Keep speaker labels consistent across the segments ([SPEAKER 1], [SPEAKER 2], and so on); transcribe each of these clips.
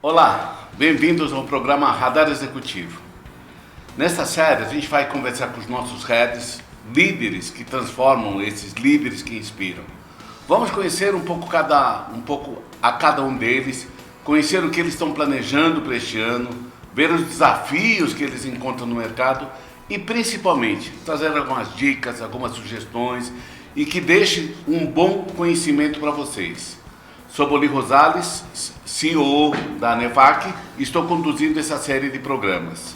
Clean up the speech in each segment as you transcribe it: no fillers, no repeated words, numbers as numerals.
[SPEAKER 1] Olá, bem-vindos ao programa Radar Executivo. Nesta série a gente vai conversar com os nossos heads, líderes que transformam, esses líderes que inspiram. Vamos conhecer um pouco a cada um deles, conhecer o que eles estão planejando para este ano, ver os desafios que eles encontram no mercado e principalmente trazer algumas dicas, algumas sugestões e que deixe um bom conhecimento para vocês. Sou Boli Rosales, CEO da ANEFAC, e estou conduzindo essa série de programas.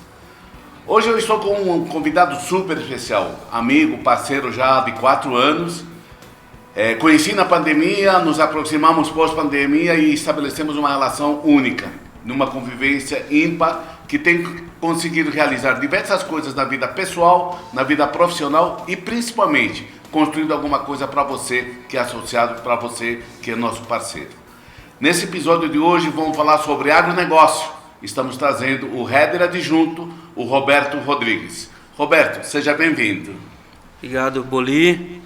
[SPEAKER 1] Hoje eu estou com um convidado super especial, amigo, parceiro já de 4 anos. Conheci na pandemia, nos aproximamos pós-pandemia e estabelecemos uma relação única, numa convivência ímpar, que tem conseguido realizar diversas coisas na vida pessoal, na vida profissional e principalmente construindo alguma coisa para você que é associado, para você que é nosso parceiro. Nesse episódio de hoje vamos falar sobre agronegócio. Estamos trazendo o header adjunto, o Roberto Rodrigues. Roberto, seja bem-vindo.
[SPEAKER 2] Obrigado, Boli.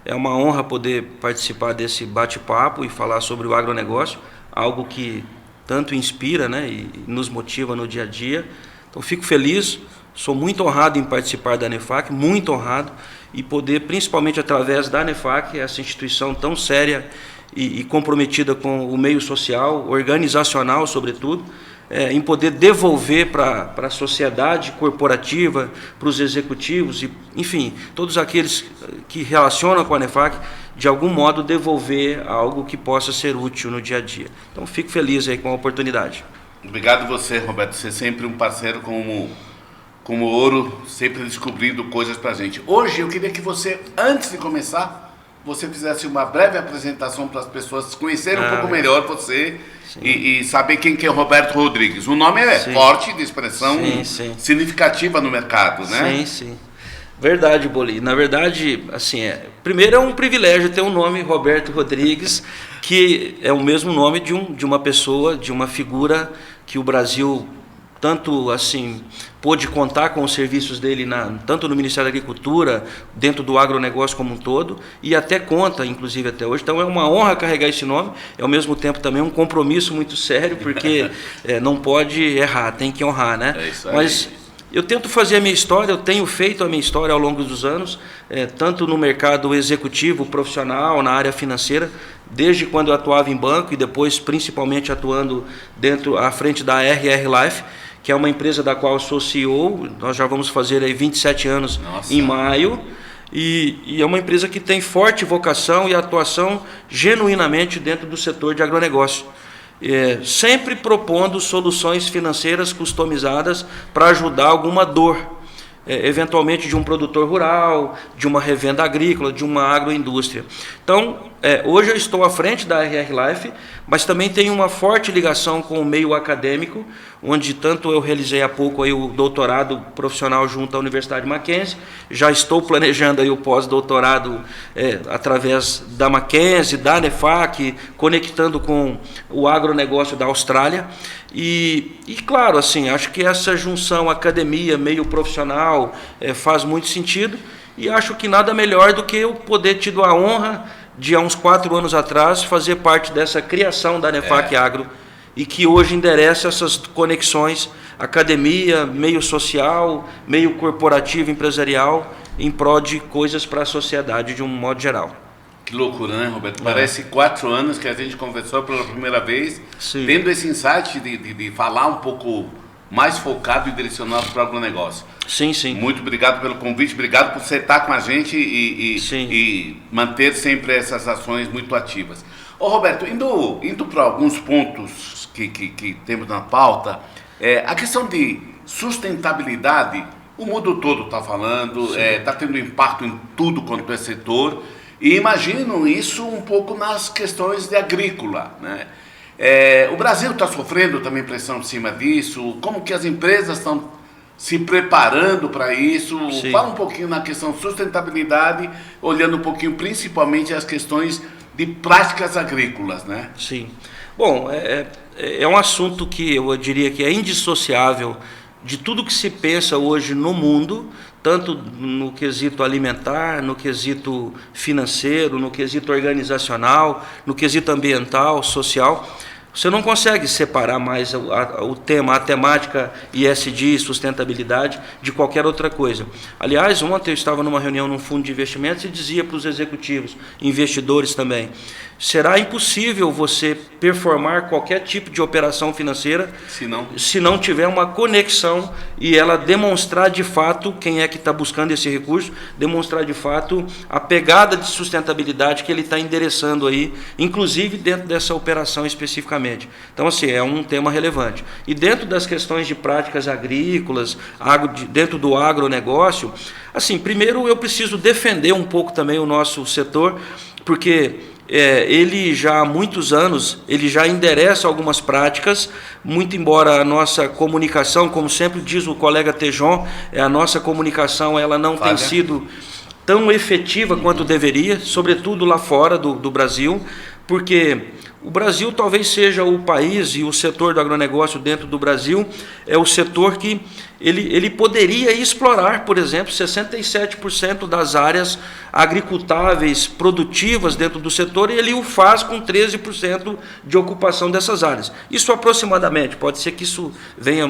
[SPEAKER 2] É uma honra poder participar desse bate-papo e falar sobre o agronegócio, algo que tanto inspira, né, e nos motiva no dia a dia. Então fico feliz, sou muito honrado em participar da ANEFAC, muito honrado, e poder, principalmente através da ANEFAC, essa instituição tão séria e comprometida com o meio social, organizacional sobretudo, em poder devolver para a sociedade corporativa, para os executivos, e, enfim, todos aqueles que relacionam com a ANEFAC, de algum modo devolver algo que possa ser útil no dia a dia. Então, fico feliz aí com a oportunidade.
[SPEAKER 1] Obrigado você, Roberto. Você é sempre um parceiro como ouro, sempre descobrindo coisas para a gente. Hoje, eu queria que você, antes de começar, você fizesse uma breve apresentação para as pessoas conhecerem um pouco melhor você e saber quem que é o Roberto Rodrigues. O nome é forte, de expressão significativa no mercado, né?
[SPEAKER 2] Sim. Verdade, Boli. Na verdade, assim, primeiro é um privilégio ter um nome, Roberto Rodrigues, que é o mesmo nome de uma pessoa, de uma figura que o Brasil tanto assim pôde contar com os serviços dele tanto no Ministério da Agricultura, dentro do agronegócio como um todo, e até conta, inclusive até hoje. Então é uma honra carregar esse nome, é ao mesmo tempo também um compromisso muito sério, porque não pode errar, tem que honrar, né?
[SPEAKER 1] É isso aí.
[SPEAKER 2] Mas eu tento fazer a minha história, eu tenho feito a minha história ao longo dos anos, tanto no mercado executivo, profissional, na área financeira, desde quando eu atuava em banco e depois principalmente atuando à frente da RR Life, que é uma empresa da qual eu sou CEO, nós já vamos fazer aí 27 anos em maio, e é uma empresa que tem forte vocação e atuação genuinamente dentro do setor de agronegócio. Sempre propondo soluções financeiras customizadas para ajudar alguma dor, eventualmente de um produtor rural, de uma revenda agrícola, de uma agroindústria. Então, hoje eu estou à frente da RR Life, mas também tenho uma forte ligação com o meio acadêmico, onde tanto eu realizei há pouco aí o doutorado profissional junto à Universidade Mackenzie, já estou planejando aí o pós-doutorado através da Mackenzie, da ANEFAC, conectando com o agronegócio da Austrália. E claro, assim, acho que essa junção academia, meio profissional, faz muito sentido, e acho que nada melhor do que eu poder ter tido a honra de, há uns 4 anos atrás, fazer parte dessa criação da ANEFAC Agro, e que hoje endereça essas conexões academia, meio social, meio corporativo, empresarial, em prol de coisas para a sociedade de um modo geral.
[SPEAKER 1] Que loucura, né, Roberto? Parece 4 anos que a gente conversou pela primeira vez, tendo esse insight de falar um pouco mais focado e direcionado para o agronegócio.
[SPEAKER 2] Sim.
[SPEAKER 1] Muito obrigado pelo convite, obrigado por você estar com a gente e manter sempre essas ações muito ativas. Ô Roberto, indo para alguns pontos que temos na pauta, a questão de sustentabilidade, o mundo todo está falando, está tendo impacto em tudo quanto é setor, e imagino isso um pouco nas questões de agrícola, né? O Brasil está sofrendo também pressão em cima disso, como que as empresas estão se preparando para isso? Fala um pouquinho na questão sustentabilidade, olhando um pouquinho principalmente as questões de práticas agrícolas, né?
[SPEAKER 2] Sim. Bom, é um assunto que eu diria que é indissociável de tudo que se pensa hoje no mundo, tanto no quesito alimentar, no quesito financeiro, no quesito organizacional, no quesito ambiental, social. você não consegue separar mais o tema, a temática ESG, sustentabilidade, de qualquer outra coisa. Aliás, ontem eu estava numa reunião num fundo de investimentos e dizia para os executivos, investidores também, será impossível você performar qualquer tipo de operação financeira se não tiver uma conexão e ela demonstrar de fato quem é que está buscando esse recurso, demonstrar de fato a pegada de sustentabilidade que ele está endereçando aí, inclusive dentro dessa operação especificamente. Então, assim, é um tema relevante. E dentro das questões de práticas agrícolas, dentro do agronegócio, assim, primeiro eu preciso defender um pouco também o nosso setor, porque ele já há muitos anos, ele já endereça algumas práticas, muito embora a nossa comunicação, como sempre diz o colega Tejon, a nossa comunicação ela não tem sido tão efetiva quanto deveria, sobretudo lá fora do Brasil, porque o Brasil talvez seja o país e o setor do agronegócio dentro do Brasil é o setor que ele poderia explorar, por exemplo, 67% das áreas agricultáveis produtivas dentro do setor, e ele o faz com 13% de ocupação dessas áreas. Isso aproximadamente, pode ser que isso venha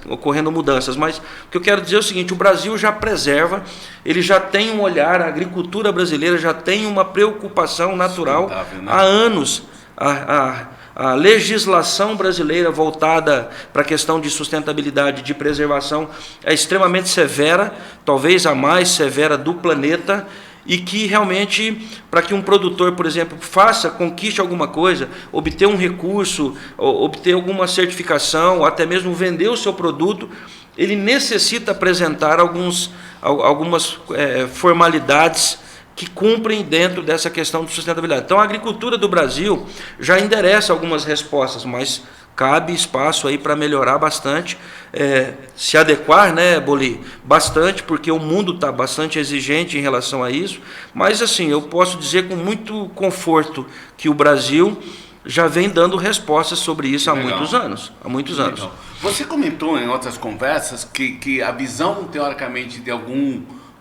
[SPEAKER 2] ocorrendo mudanças, mas o que eu quero dizer é o seguinte, o Brasil já preserva, ele já tem um olhar, a agricultura brasileira já tem uma preocupação natural há anos. A legislação brasileira voltada para a questão de sustentabilidade, de preservação, é extremamente severa, talvez a mais severa do planeta, e que realmente, para que um produtor, por exemplo, conquiste alguma coisa, obter um recurso, obter alguma certificação, ou até mesmo vender o seu produto, ele necessita apresentar algumas formalidades que cumprem dentro dessa questão de sustentabilidade. Então, a agricultura do Brasil já endereça algumas respostas, mas cabe espaço aí para melhorar bastante, se adequar, né, Boli? Bastante, porque o mundo está bastante exigente em relação a isso, mas, assim, eu posso dizer com muito conforto que o Brasil já vem dando respostas sobre isso há muitos anos.
[SPEAKER 1] Você comentou em outras conversas que a visão, teoricamente,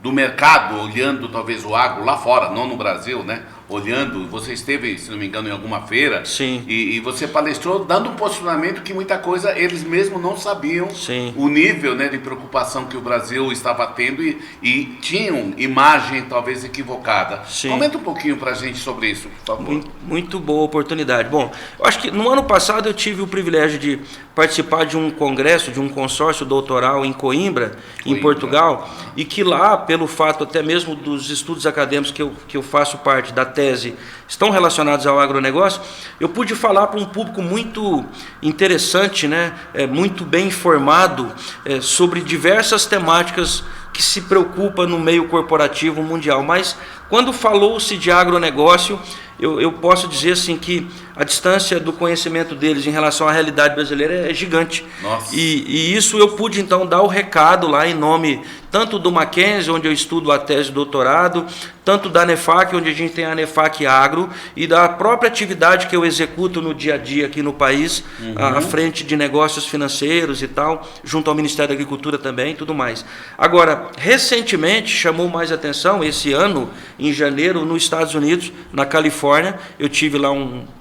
[SPEAKER 1] do mercado, olhando talvez o agro lá fora, não no Brasil, né? Olhando, você esteve, se não me engano, em alguma feira.
[SPEAKER 2] Sim.
[SPEAKER 1] E você palestrou dando um posicionamento que muita coisa eles mesmos não sabiam.
[SPEAKER 2] Sim.
[SPEAKER 1] O nível, né, de preocupação que o Brasil estava tendo e tinham imagem talvez equivocada.
[SPEAKER 2] Sim.
[SPEAKER 1] Comenta um pouquinho para a gente sobre isso, por favor.
[SPEAKER 2] Muito boa oportunidade. Bom, eu acho que no ano passado eu tive o privilégio de participar de um congresso, de um consórcio doutoral em Coimbra, em Portugal, e que lá, pelo fato até mesmo dos estudos acadêmicos que eu faço parte da tese, estão relacionados ao agronegócio, eu pude falar para um público muito interessante, né, muito bem informado sobre diversas temáticas que se preocupa no meio corporativo mundial. Mas quando falou-se de agronegócio, eu posso dizer assim que a distância do conhecimento deles em relação à realidade brasileira é gigante.
[SPEAKER 1] Nossa.
[SPEAKER 2] E isso eu pude então dar o recado lá em nome tanto do Mackenzie, onde eu estudo a tese de doutorado, tanto da Nefac, onde a gente tem a Nefac Agro, e da própria atividade que eu executo no dia a dia aqui no país, à frente de negócios financeiros e tal, junto ao Ministério da Agricultura também e tudo mais. Agora, recentemente chamou mais atenção, esse ano, em janeiro, nos Estados Unidos, na Califórnia, eu tive lá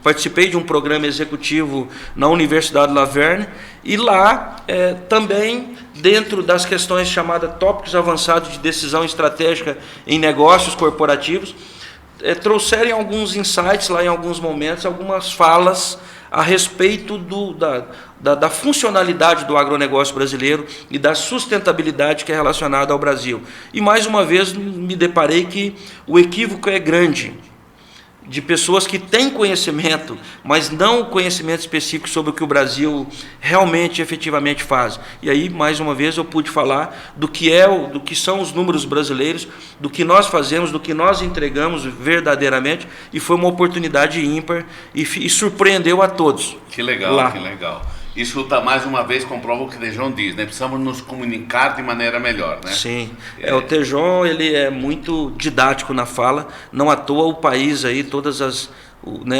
[SPEAKER 2] participei de um programa executivo na Universidade La Verne, e lá também, dentro das questões chamadas tópicos avançados de decisão estratégica em negócios corporativos, trouxeram alguns insights lá em alguns momentos, algumas falas a respeito da funcionalidade do agronegócio brasileiro e da sustentabilidade que é relacionada ao Brasil. E mais uma vez me deparei que o equívoco é grande, de pessoas que têm conhecimento, mas não conhecimento específico sobre o que o Brasil realmente, efetivamente faz. E aí, mais uma vez, eu pude falar do que são os números brasileiros, do que nós fazemos, do que nós entregamos verdadeiramente, e foi uma oportunidade ímpar e surpreendeu a todos.
[SPEAKER 1] Que legal, que legal. Isso mais uma vez comprova o que o Tejon diz, né? Precisamos nos comunicar de maneira melhor, né?
[SPEAKER 2] Sim. O Tejon, ele é muito didático na fala, não à toa o país aí,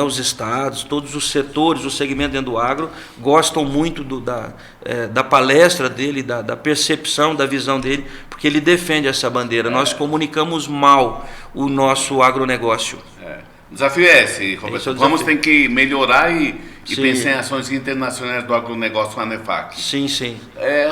[SPEAKER 2] os estados, todos os setores, o segmento dentro do agro, gostam muito da palestra dele, da percepção, da visão dele, porque ele defende essa bandeira. Nós comunicamos mal o nosso agronegócio.
[SPEAKER 1] O desafio é esse, Roberto.
[SPEAKER 2] Esse é o
[SPEAKER 1] Vamos
[SPEAKER 2] desafio.
[SPEAKER 1] ter que melhorar e
[SPEAKER 2] Sim.
[SPEAKER 1] pensar em ações internacionais do agronegócio ANEFAC.
[SPEAKER 2] Sim, sim.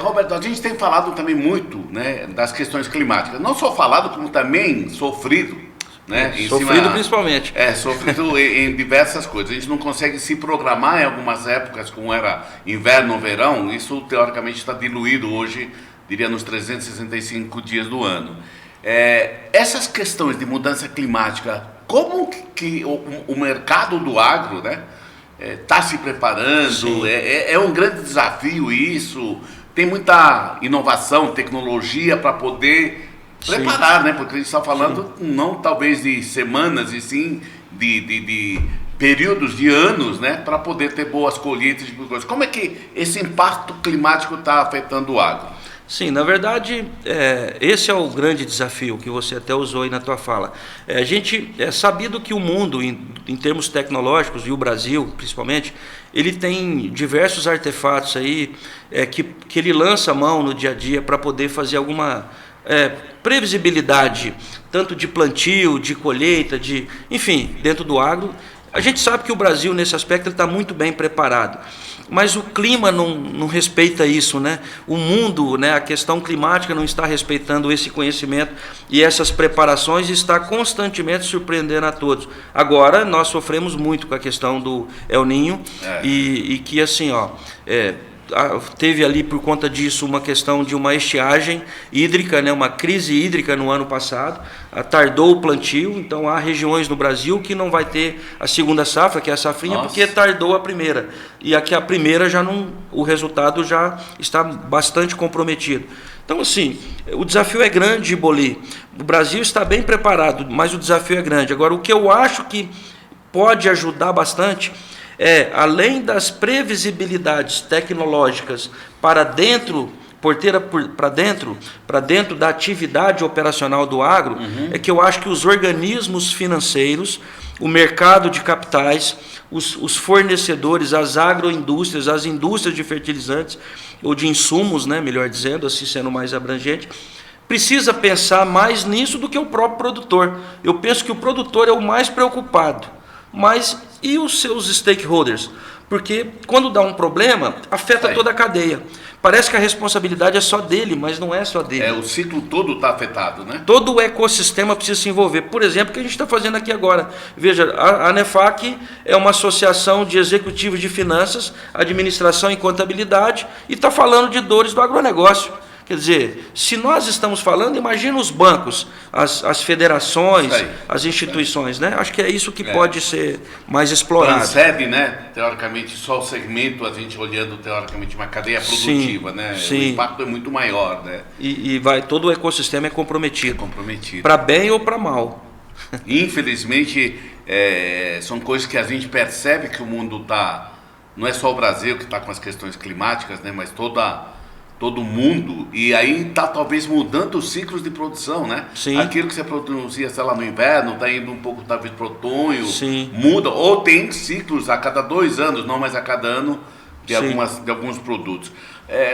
[SPEAKER 1] Roberto, a gente tem falado também muito, né, das questões climáticas. Não só falado, como também sofrido. Né,
[SPEAKER 2] Sofrido principalmente.
[SPEAKER 1] Sofrido em diversas coisas. A gente não consegue se programar em algumas épocas, como era inverno ou verão. Isso, teoricamente, está diluído hoje, diria, nos 365 dias do ano. Essas questões de mudança climática, como que o mercado do agro, né, está se preparando? É um grande desafio isso. Tem muita inovação, tecnologia para poder preparar, né? Porque a gente está falando não talvez de semanas, e sim de períodos de anos, né? Para poder ter boas colheitas de coisas. Como é que esse impacto climático está afetando o agro?
[SPEAKER 2] Sim, na verdade, esse é o grande desafio que você até usou aí na tua fala. A gente é sabido que o mundo, em termos tecnológicos, e o Brasil principalmente, ele tem diversos artefatos aí que ele lança a mão no dia a dia para poder fazer alguma previsibilidade, tanto de plantio, de colheita, enfim, dentro do agro. A gente sabe que o Brasil, nesse aspecto, está muito bem preparado, mas o clima não respeita isso, né? O mundo, né, a questão climática não está respeitando esse conhecimento e essas preparações, e está constantemente surpreendendo a todos. Agora, nós sofremos muito com a questão do El Niño, e que, assim, teve ali, por conta disso, uma questão de uma estiagem hídrica, né, uma crise hídrica no ano passado, tardou o plantio. Então há regiões no Brasil que não vai ter a segunda safra, que é a safrinha, porque tardou a primeira, e aqui a primeira já não, o resultado já está bastante comprometido. Então, assim, o desafio é grande, Boli. O Brasil está bem preparado, mas o desafio é grande. Agora, o que eu acho que pode ajudar bastante além das previsibilidades tecnológicas para dentro, para dentro da atividade operacional do agro, é que eu acho que os organismos financeiros, o mercado de capitais, os fornecedores, as agroindústrias, as indústrias de fertilizantes, ou de insumos, né, melhor dizendo, assim sendo mais abrangente, precisa pensar mais nisso do que o próprio produtor. Eu penso que o produtor é o mais preocupado, mas e os seus stakeholders? Porque quando dá um problema, afeta toda a cadeia. Parece que a responsabilidade é só dele, mas não é só dele.
[SPEAKER 1] O ciclo todo está afetado, né?
[SPEAKER 2] Todo o ecossistema precisa se envolver. Por exemplo, o que a gente está fazendo aqui agora. Veja, a ANEFAC é uma associação de executivos de finanças, administração e contabilidade, e está falando de dores do agronegócio. Quer dizer, se nós estamos falando, imagina os bancos, as federações, as instituições, né? Acho que é isso que pode ser mais explorado.
[SPEAKER 1] Transcende, né? Teoricamente, só o segmento, a gente olhando teoricamente uma cadeia produtiva, né?
[SPEAKER 2] Sim.
[SPEAKER 1] O impacto é muito maior, né?
[SPEAKER 2] E todo o ecossistema é comprometido.
[SPEAKER 1] Comprometido.
[SPEAKER 2] Para bem ou para mal.
[SPEAKER 1] Infelizmente, são coisas que a gente percebe que o mundo está... Não é só o Brasil que está com as questões climáticas, né? Mas todo mundo, e aí está talvez mudando os ciclos de produção, né?
[SPEAKER 2] Sim.
[SPEAKER 1] Aquilo que você produzia, sei lá, no inverno, está indo um pouco talvez para o outono,
[SPEAKER 2] Sim.
[SPEAKER 1] muda, ou tem ciclos a cada 2 anos, não mais a cada ano, de alguns produtos.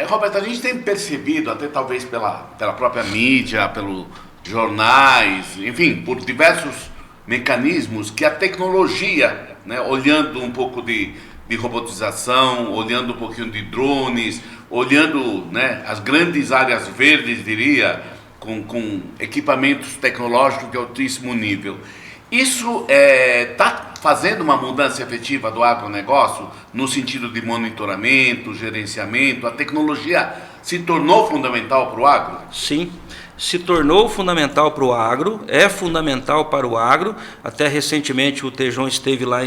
[SPEAKER 1] Roberto, a gente tem percebido, até talvez pela própria mídia, pelos jornais, enfim, por diversos mecanismos, que a tecnologia, né, olhando um pouco de robotização, olhando um pouquinho de drones, olhando, né, as grandes áreas verdes, diria, com equipamentos tecnológicos de altíssimo nível. Isso está fazendo uma mudança efetiva do agronegócio no sentido de monitoramento, gerenciamento? A tecnologia se tornou fundamental para o agro?
[SPEAKER 2] Sim, se tornou fundamental para o agro, é fundamental para o agro. Até recentemente o Tejon esteve lá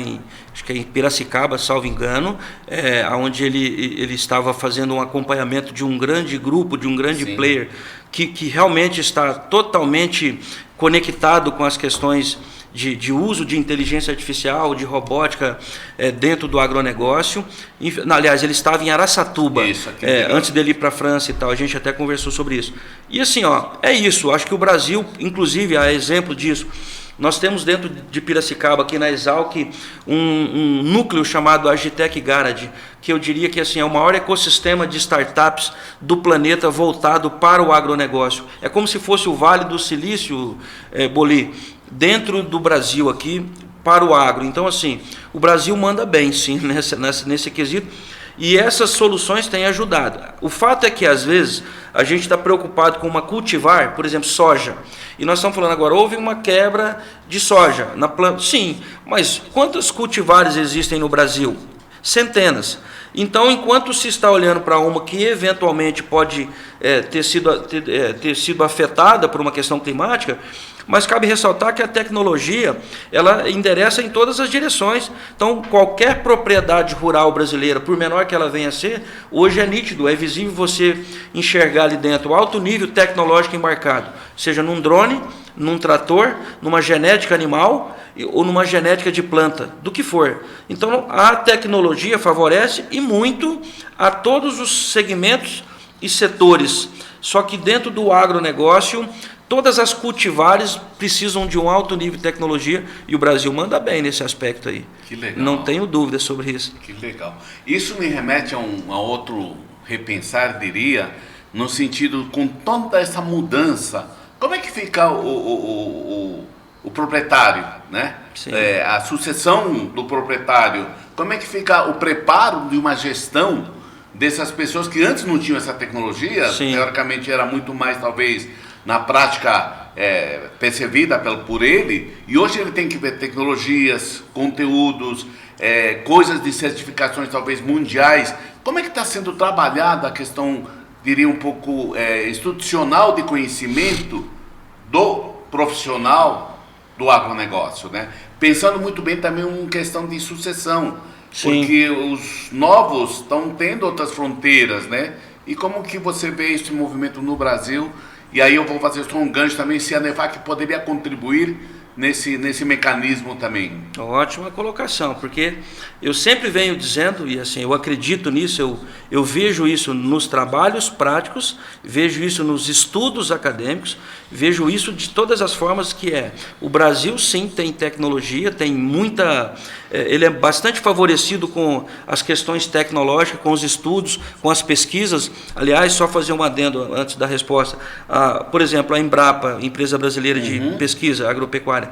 [SPEAKER 2] acho que é em Piracicaba, salvo engano, onde ele estava fazendo um acompanhamento de um grande grupo, de um grande player, que realmente está totalmente conectado com as questões de uso de inteligência artificial, de robótica dentro do agronegócio. Aliás, ele estava em Araçatuba, antes dele ir para a França e tal, a gente até conversou sobre isso. E assim, é isso, acho que o Brasil, inclusive, a exemplo disso, nós temos dentro de Piracicaba, aqui na Exalc, um núcleo chamado Agitec Garage, que eu diria que assim, é o maior ecossistema de startups do planeta voltado para o agronegócio. É como se fosse o Vale do Silício, Boli, dentro do Brasil aqui, para o agro. Então, assim, o Brasil manda bem, sim, nesse quesito, e essas soluções têm ajudado. O fato é que, às vezes, a gente está preocupado com uma cultivar, por exemplo, soja, e nós estamos falando agora, houve uma quebra de soja na planta. Sim, mas quantas cultivares existem no Brasil? Centenas. Então, enquanto se está olhando para uma que eventualmente pode ter sido afetada por uma questão climática, mas cabe ressaltar que a tecnologia, ela endereça em todas as direções. Então, qualquer propriedade rural brasileira, por menor que ela venha a ser, hoje é nítido, é visível você enxergar ali dentro alto nível tecnológico embarcado, seja num drone, num trator, numa genética animal ou numa genética de planta, do que for. Então, a tecnologia favorece e muito a todos os segmentos e setores. Só que dentro do agronegócio, todas as cultivares precisam de um alto nível de tecnologia e o Brasil manda bem nesse aspecto aí.
[SPEAKER 1] Que legal.
[SPEAKER 2] Não tenho dúvida sobre isso.
[SPEAKER 1] Que legal. Isso me remete a outro repensar, diria, no sentido, com toda essa mudança, como é que fica o proprietário, né? A sucessão do proprietário, como é que fica o preparo de uma gestão dessas pessoas que antes não tinham essa tecnologia? Sim. Teoricamente era muito mais, talvez, na prática percebida por ele, e hoje ele tem que ver tecnologias, conteúdos, coisas de certificações talvez mundiais. Como é que está sendo trabalhada a questão, diria um pouco, institucional de conhecimento do profissional do agronegócio, né? Pensando muito bem também em questão de sucessão, sim, porque os novos estão tendo outras fronteiras, né? E como que você vê esse movimento no Brasil? E aí eu vou fazer só um gancho também, se a Anefac poderia contribuir nesse mecanismo também.
[SPEAKER 2] Ótima colocação, porque eu sempre venho dizendo, e assim, eu acredito nisso, eu vejo isso nos trabalhos práticos, vejo isso nos estudos acadêmicos, vejo isso de todas as formas que o Brasil sim tem tecnologia, tem muita, ele é bastante favorecido com as questões tecnológicas, com os estudos, com as pesquisas. Aliás, só fazer um adendo antes da resposta, por exemplo, a Embrapa, empresa brasileira de pesquisa agropecuária,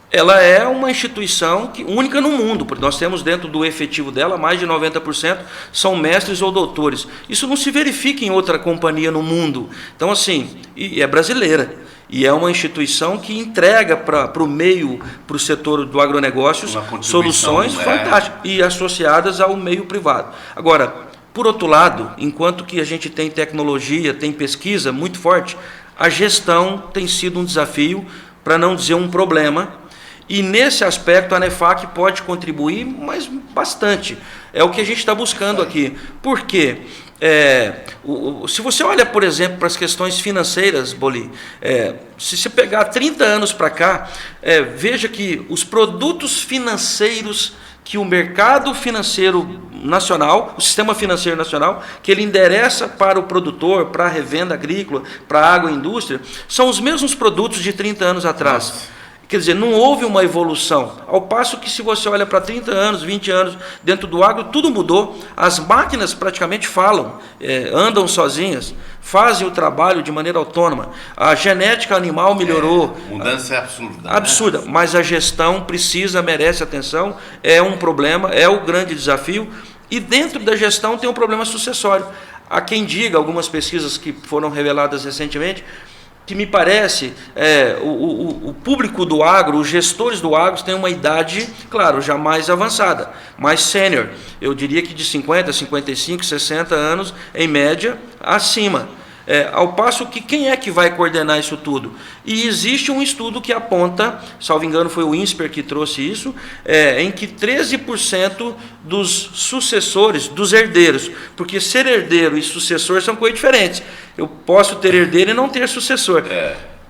[SPEAKER 2] ela é uma instituição única no mundo, porque nós temos dentro do efetivo dela, mais de 90% são mestres ou doutores. Isso não se verifica em outra companhia no mundo. Então, assim, e é brasileira. E é uma instituição que entrega para o meio, para o setor do agronegócio, soluções fantásticas e associadas ao meio privado. Agora, por outro lado, enquanto que a gente tem tecnologia, tem pesquisa muito forte, a gestão tem sido um desafio, para não dizer um problema, e nesse aspecto a Anefac pode contribuir, mas bastante. É o que a gente está buscando aqui. Por quê? Se você olha, por exemplo, para as questões financeiras, Boli, se você pegar 30 anos para cá, veja que os produtos financeiros que o mercado financeiro nacional, o sistema financeiro nacional, que ele endereça para o produtor, para a revenda agrícola, para a agroindústria, são os mesmos produtos de 30 anos atrás. Nossa. Quer dizer, não houve uma evolução. Ao passo que, se você olha para 30 anos, 20 anos dentro do agro, tudo mudou. As máquinas praticamente falam, andam sozinhas, fazem o trabalho de maneira autônoma. A genética animal melhorou.
[SPEAKER 1] Mudança é absurda.
[SPEAKER 2] Absurda, né? Mas a gestão merece atenção, é um problema, é o grande desafio. E dentro da gestão tem um problema sucessório. Há quem diga, algumas pesquisas que foram reveladas recentemente, que me parece, o público do agro, os gestores do agro têm uma idade, claro, já mais avançada, mais sênior. Eu diria que de 50, 55, 60 anos, em média, acima. Ao passo que quem é que vai coordenar isso tudo? E existe um estudo que aponta, salvo engano foi o INSPER que trouxe isso, em que 13% dos sucessores, dos herdeiros, porque ser herdeiro e sucessor são coisas diferentes. Eu posso ter herdeiro e não ter sucessor.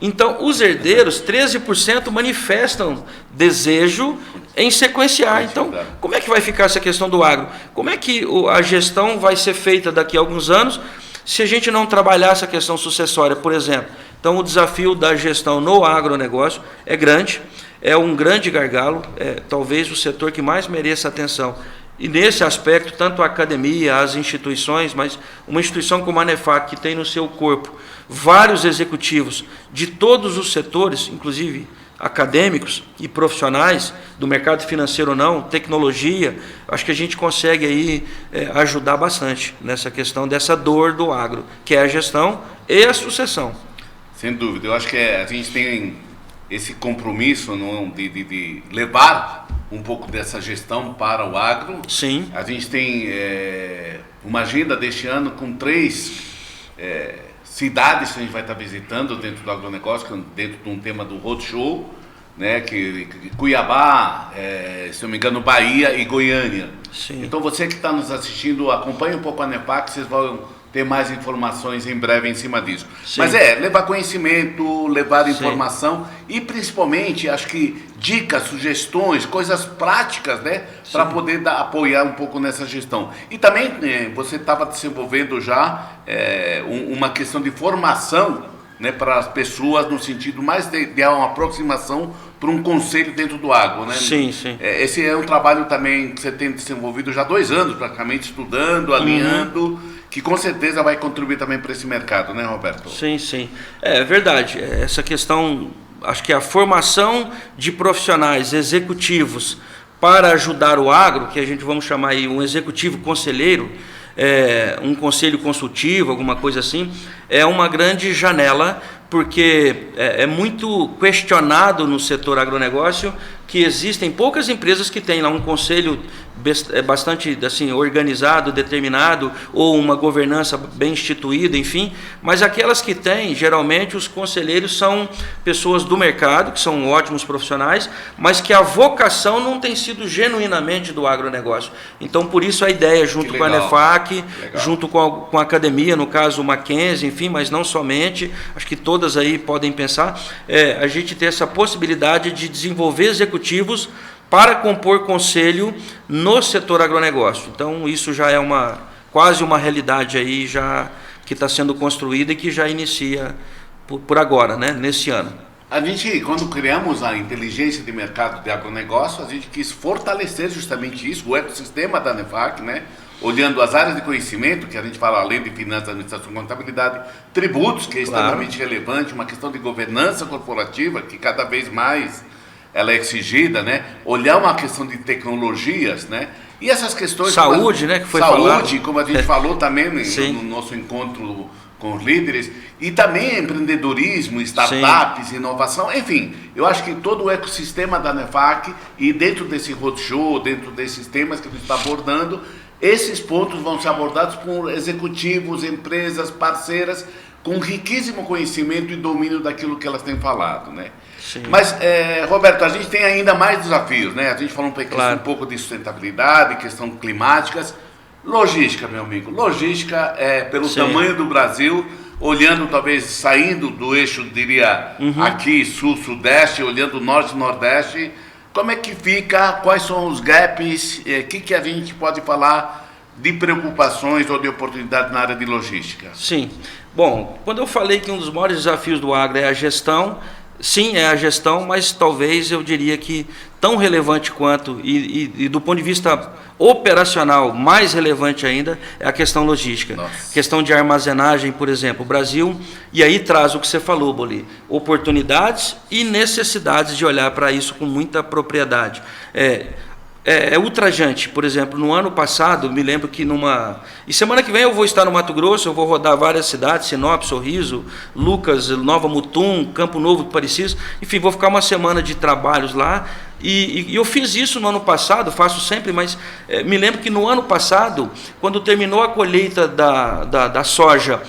[SPEAKER 2] Então, os herdeiros, 13% manifestam desejo em sequenciar. Então, como é que vai ficar essa questão do agro? Como é que a gestão vai ser feita daqui a alguns anos, se a gente não trabalhar essa questão sucessória, por exemplo? Então, o desafio da gestão no agronegócio é grande, é um grande gargalo, talvez o setor que mais mereça atenção. E nesse aspecto, tanto a academia, as instituições, mas uma instituição como a Anefac, que tem no seu corpo vários executivos de todos os setores, inclusive acadêmicos e profissionais do mercado financeiro ou não, tecnologia, acho que a gente consegue aí ajudar bastante nessa questão dessa dor do agro, que é a gestão e a sucessão.
[SPEAKER 1] Sem dúvida, eu acho que a gente tem esse compromisso não, de levar um pouco dessa gestão para o agro.
[SPEAKER 2] Sim.
[SPEAKER 1] A gente tem uma agenda deste ano com 3 cidades que a gente vai estar visitando dentro do agronegócio, dentro de um tema do Roadshow, né, que Cuiabá, se não me engano, Bahia e Goiânia.
[SPEAKER 2] Sim.
[SPEAKER 1] Então você que está nos assistindo, acompanhe um pouco a NEFAC, vocês vão ter mais informações em breve em cima disso. Sim. Mas levar conhecimento, levar informação e principalmente, acho que dicas, sugestões, coisas práticas, né, para poder apoiar um pouco nessa gestão. E também você estava desenvolvendo já uma questão de formação, né, para as pessoas no sentido mais de uma aproximação para um conselho dentro do agro, né?
[SPEAKER 2] Sim, sim.
[SPEAKER 1] Esse é um trabalho também que você tem desenvolvido já há 2 anos, praticamente, estudando, alinhando, que com certeza vai contribuir também para esse mercado, né, Roberto?
[SPEAKER 2] Sim, sim. É verdade. Essa questão, acho que a formação de profissionais executivos para ajudar o agro, que a gente vamos chamar aí um executivo conselheiro, um conselho consultivo, alguma coisa assim, é uma grande janela, porque é muito questionado no setor agronegócio que existem poucas empresas que têm lá um conselho bastante assim, organizado, determinado, ou uma governança bem instituída, enfim, mas aquelas que têm, geralmente os conselheiros são pessoas do mercado, que são ótimos profissionais, mas que a vocação não tem sido genuinamente do agronegócio. Então, por isso a ideia, junto com a NEFAC, junto com a academia, no caso o Mackenzie, enfim, mas não somente, acho que todas aí podem pensar, a gente ter essa possibilidade de desenvolver executivos para compor conselho no setor agronegócio. Então, isso já é quase uma realidade aí já que está sendo construída e que já inicia por agora, né, nesse ano.
[SPEAKER 1] A gente, quando criamos a inteligência de mercado de agronegócio, a gente quis fortalecer justamente isso, o ecossistema da NEFAC, né? Olhando as áreas de conhecimento, que a gente fala além de finanças, administração, contabilidade, tributos, que é extremamente relevante, uma questão de governança corporativa, que cada vez mais ela é exigida, né? Olhar uma questão de tecnologias, né? E essas questões...
[SPEAKER 2] Saúde, né? Que foi falado.
[SPEAKER 1] Saúde, como a gente falou também no nosso encontro com os líderes, e também empreendedorismo, startups, inovação, enfim, eu acho que todo o ecossistema da NEFAC, e dentro desse roadshow, dentro desses temas que a gente está abordando, esses pontos vão ser abordados por executivos, empresas, parceiras, com riquíssimo conhecimento e domínio daquilo que elas têm falado, né?
[SPEAKER 2] Sim.
[SPEAKER 1] Mas, Roberto, a gente tem ainda mais desafios, né? A gente falou um pouco de sustentabilidade, questão climáticas, logística, meu amigo. Logística, pelo tamanho do Brasil, olhando talvez, saindo do eixo, diria, aqui, sul, sudeste, olhando norte e nordeste, como é que fica, quais são os gaps, que a gente pode falar de preocupações ou de oportunidades na área de logística?
[SPEAKER 2] Sim. Bom, quando eu falei que um dos maiores desafios do agro é a gestão, sim, é a gestão, mas talvez eu diria que tão relevante quanto, e do ponto de vista operacional, mais relevante ainda, é a questão logística.
[SPEAKER 1] Nossa.
[SPEAKER 2] Questão de armazenagem, por exemplo, o Brasil, e aí traz o que você falou, Boli, oportunidades e necessidades de olhar para isso com muita propriedade. É ultrajante. Por exemplo, no ano passado, me lembro que E semana que vem eu vou estar no Mato Grosso, eu vou rodar várias cidades, Sinop, Sorriso, Lucas, Nova Mutum, Campo Novo, Parecis, enfim, vou ficar uma semana de trabalhos lá. E eu fiz isso no ano passado, faço sempre, mas me lembro que no ano passado, quando terminou a colheita da soja,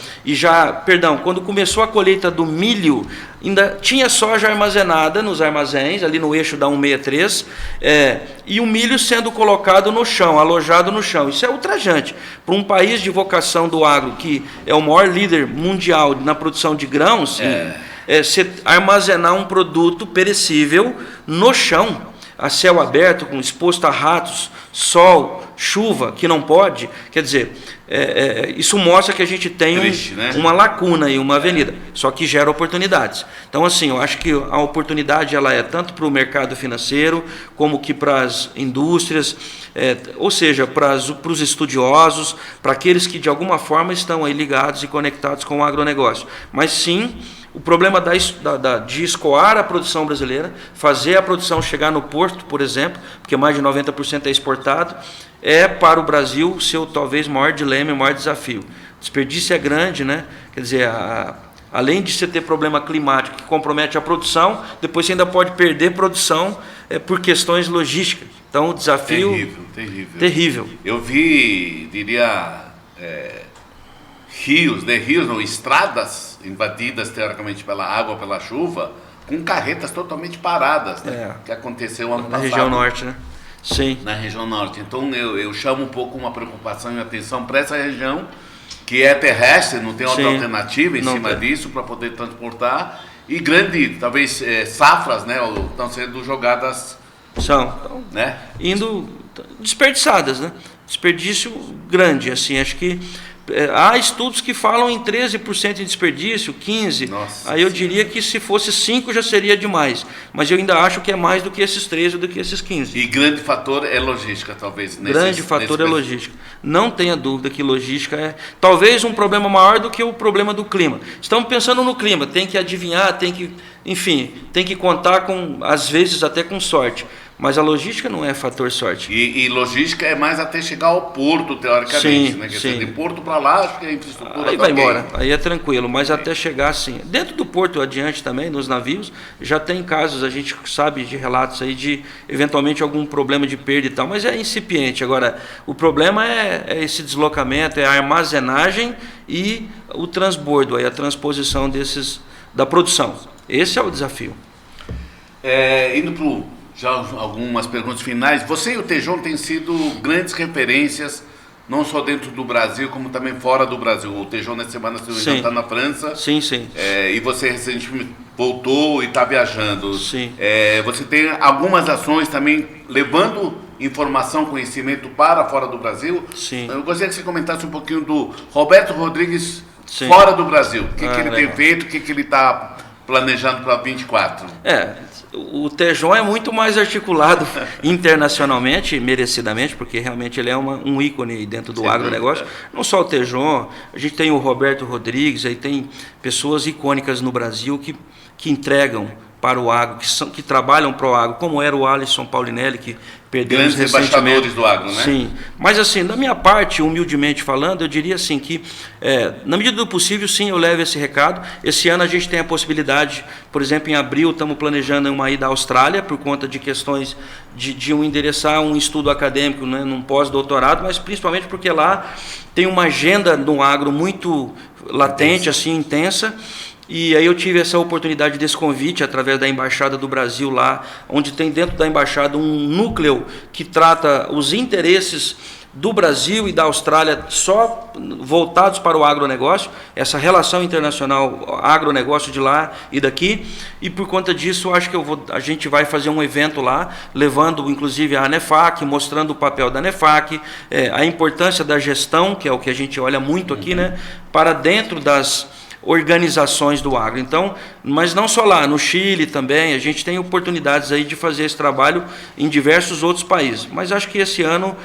[SPEAKER 2] quando começou a colheita do milho, ainda tinha soja armazenada nos armazéns, ali no eixo da 163, e o milho sendo colocado no chão, alojado no chão. Isso é ultrajante. Para um país de vocação do agro, que é o maior líder mundial na produção de grãos, você armazenar um produto perecível no chão, a céu aberto, exposto a ratos, sol, chuva, que não pode, quer dizer, isso mostra que a gente tem uma lacuna e uma avenida, só que gera oportunidades. Então, assim, eu acho que a oportunidade ela é tanto para o mercado financeiro, como que para as indústrias, ou seja, para os estudiosos, para aqueles que de alguma forma estão aí ligados e conectados com o agronegócio. Mas sim, o problema de escoar a produção brasileira, fazer a produção chegar no porto, por exemplo, porque mais de 90% é exportado, é para o Brasil o seu talvez maior dilema, o maior desafio. O desperdício é grande, né? Quer dizer, além de você ter problema climático que compromete a produção, depois você ainda pode perder produção por questões logísticas. Então, o desafio... Terrível.
[SPEAKER 1] Eu vi, diria, estradas invadidas, teoricamente, pela água, pela chuva, com carretas totalmente paradas, né? Que aconteceu ano passado.
[SPEAKER 2] Na região norte, né? Sim.
[SPEAKER 1] Na região norte. Então, eu chamo um pouco uma preocupação e atenção para essa região, que é terrestre, não tem outra alternativa em cima disso para poder transportar, e talvez safras, né, estão sendo jogadas, né,
[SPEAKER 2] indo desperdiçadas, né, desperdício grande, assim, acho que há estudos que falam em 13% de desperdício, 15%, aí eu diria que se fosse 5% já seria demais, mas eu ainda acho que é mais do que esses 13% do que esses 15%.
[SPEAKER 1] E grande fator é logística, talvez.
[SPEAKER 2] Grande fator é logística. Não tenha dúvida que logística é talvez um problema maior do que o problema do clima. Estamos pensando no clima, tem que adivinhar, tem que contar com, às vezes até com sorte. Mas a logística não é fator sorte.
[SPEAKER 1] E logística é mais até chegar ao porto, teoricamente, né?
[SPEAKER 2] Sim.
[SPEAKER 1] De porto para lá, acho que a infraestrutura
[SPEAKER 2] aí vai embora, aí é tranquilo, mas até chegar assim. Dentro do porto adiante também, nos navios, já tem casos, a gente sabe de relatos aí de, eventualmente, algum problema de perda e tal, mas é incipiente. Agora, o problema é esse deslocamento, é a armazenagem e o transbordo, aí a transposição da produção. Esse é o desafio.
[SPEAKER 1] Indo para já algumas perguntas finais. Você e o Tejon têm sido grandes referências, não só dentro do Brasil, como também fora do Brasil. O Tejon, nessa semana, já está na França.
[SPEAKER 2] Sim.
[SPEAKER 1] E você recentemente voltou e está viajando.
[SPEAKER 2] Sim.
[SPEAKER 1] Você tem algumas ações também levando informação, conhecimento para fora do Brasil.
[SPEAKER 2] Sim.
[SPEAKER 1] Eu gostaria que você comentasse um pouquinho do Roberto Rodrigues fora do Brasil. O que ele tem feito, o que ele está planejando para 24?
[SPEAKER 2] O Tejon é muito mais articulado internacionalmente, merecidamente, porque realmente ele é um ícone dentro do agronegócio. Não só o Tejon, a gente tem o Roberto Rodrigues, aí tem pessoas icônicas no Brasil que entregam para o agro, que trabalham para o agro, como era o Alisson Paulinelli, que perdemos recentemente.
[SPEAKER 1] Grandes embaixadores do agro, né?
[SPEAKER 2] Sim, mas assim, da minha parte, humildemente falando, eu diria assim que, na medida do possível, sim, eu levo esse recado. Esse ano a gente tem a possibilidade, por exemplo, em abril, estamos planejando uma ida à Austrália, por conta de questões de endereçar um estudo acadêmico, né, num pós-doutorado, mas principalmente porque lá tem uma agenda no agro muito latente, assim, intensa. E aí eu tive essa oportunidade desse convite através da Embaixada do Brasil lá, onde tem dentro da Embaixada um núcleo que trata os interesses do Brasil e da Austrália só voltados para o agronegócio, essa relação internacional agronegócio de lá e daqui, e por conta disso acho que a gente vai fazer um evento lá, levando inclusive a ANEFAC, mostrando o papel da ANEFAC, a importância da gestão, que é o que a gente olha muito aqui, né, para dentro das organizações do agro. Então, mas não só lá, no Chile também, a gente tem oportunidades aí de fazer esse trabalho em diversos outros países. Mas acho que esse ano,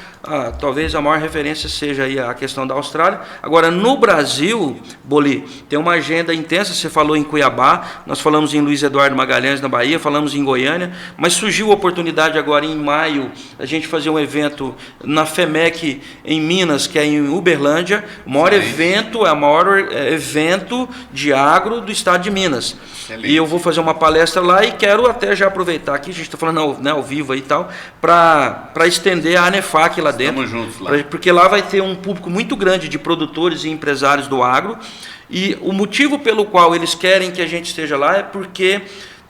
[SPEAKER 2] talvez a maior referência seja aí a questão da Austrália. Agora, no Brasil, Boli, tem uma agenda intensa, você falou em Cuiabá, nós falamos em Luiz Eduardo Magalhães, na Bahia, falamos em Goiânia, mas surgiu a oportunidade agora em maio, a gente fazer um evento na FEMEC em Minas, que é em Uberlândia, o maior evento de agro do estado de Minas. Excelente. E eu vou fazer uma palestra lá e quero até já aproveitar aqui, a gente está falando ao vivo aí e tal, para estender a ANEFAC lá dentro.
[SPEAKER 1] Estamos juntos lá.
[SPEAKER 2] Porque lá vai ter um público muito grande de produtores e empresários do agro, e o motivo pelo qual eles querem que a gente esteja lá é porque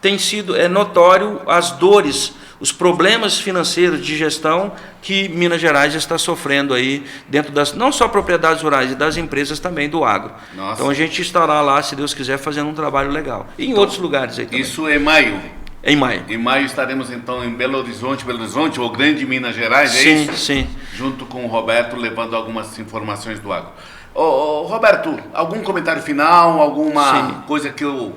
[SPEAKER 2] tem sido notório as dores, os problemas financeiros de gestão que Minas Gerais está sofrendo aí dentro das, não só propriedades rurais, e das empresas também do agro.
[SPEAKER 1] Nossa.
[SPEAKER 2] Então a gente estará lá, se Deus quiser, fazendo um trabalho legal. E em outros lugares aí também.
[SPEAKER 1] Isso é maio?
[SPEAKER 2] Em maio.
[SPEAKER 1] Em maio estaremos então em Belo Horizonte, ou Grande Minas Gerais, é
[SPEAKER 2] sim,
[SPEAKER 1] isso?
[SPEAKER 2] Sim.
[SPEAKER 1] Junto com o Roberto, levando algumas informações do agro. Roberto, algum comentário final, alguma coisa que eu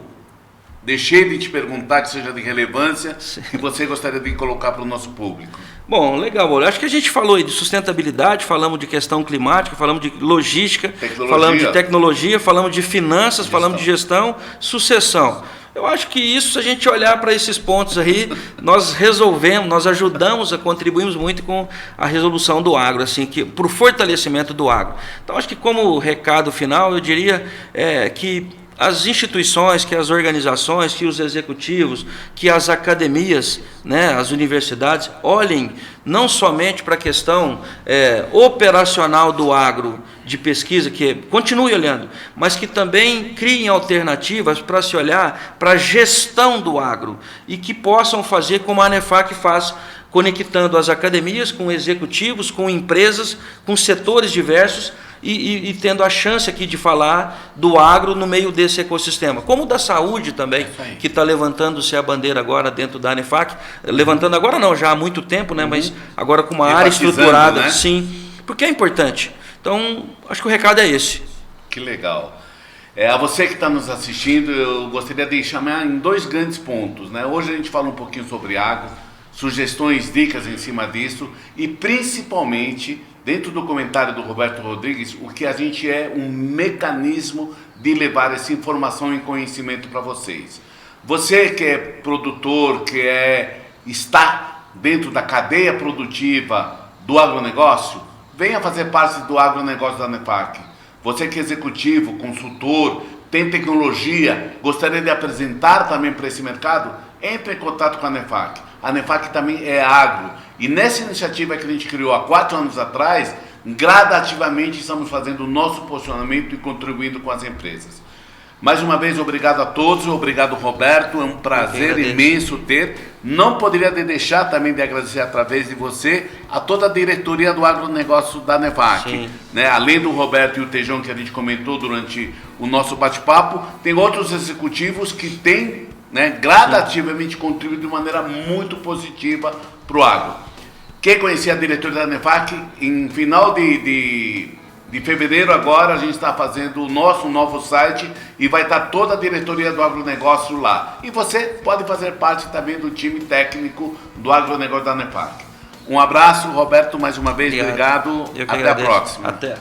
[SPEAKER 1] deixei de te perguntar que seja de relevância, que você gostaria de colocar para o nosso público?
[SPEAKER 2] Bom, legal. Eu acho que a gente falou aí de sustentabilidade, falamos de questão climática, falamos de logística, falamos de tecnologia, falamos de finanças, falamos de gestão, sucessão. Eu acho que isso, se a gente olhar para esses pontos aí, nós resolvemos, nós ajudamos, contribuímos muito com a resolução do agro, assim, para o fortalecimento do agro. Então, acho que como recado final, eu diria que as instituições, que as organizações, que os executivos, que as academias, né, as universidades, olhem não somente para a questão operacional do agro de pesquisa, que continue olhando, mas que também criem alternativas para se olhar para a gestão do agro e que possam fazer como a ANEFAC faz, conectando as academias com executivos, com empresas, com setores diversos, e tendo a chance aqui de falar do agro no meio desse ecossistema. Como da saúde também, que está levantando-se a bandeira agora dentro da ANEFAC, levantando agora não, já há muito tempo, né, mas agora com uma área estruturada, né? Sim, porque é importante. Então, acho que o recado é esse.
[SPEAKER 1] Que legal. A você que está nos assistindo, eu gostaria de chamar em 2 grandes pontos, né? Hoje a gente fala um pouquinho sobre agro, sugestões, dicas em cima disso e principalmente, dentro do comentário do Roberto Rodrigues, o que a gente um mecanismo de levar essa informação e conhecimento para vocês. Você que é produtor, que está dentro da cadeia produtiva do agronegócio, venha fazer parte do agronegócio da ANEFAC. Você que é executivo, consultor, tem tecnologia, gostaria de apresentar também para esse mercado, entre em contato com a ANEFAC. A ANEFAC também é agro. E nessa iniciativa que a gente criou há 4 anos atrás, gradativamente estamos fazendo o nosso posicionamento e contribuindo com as empresas. Mais uma vez, obrigado a todos, obrigado Roberto, é um prazer imenso ter. Não poderia deixar também de agradecer através de você a toda a diretoria do agronegócio da ANEFAC. Né? Além do Roberto e o Tejão que a gente comentou durante o nosso bate-papo, tem outros executivos que têm, né, gradativamente contribuído de maneira muito positiva para o agro. Quem conhecia a diretoria da ANEFAC, em final de fevereiro agora, a gente está fazendo o nosso novo site e vai estar toda a diretoria do agronegócio lá. E você pode fazer parte também do time técnico do agronegócio da ANEFAC. Um abraço, Roberto, mais uma vez, obrigado.
[SPEAKER 2] Até a próxima.
[SPEAKER 1] Até.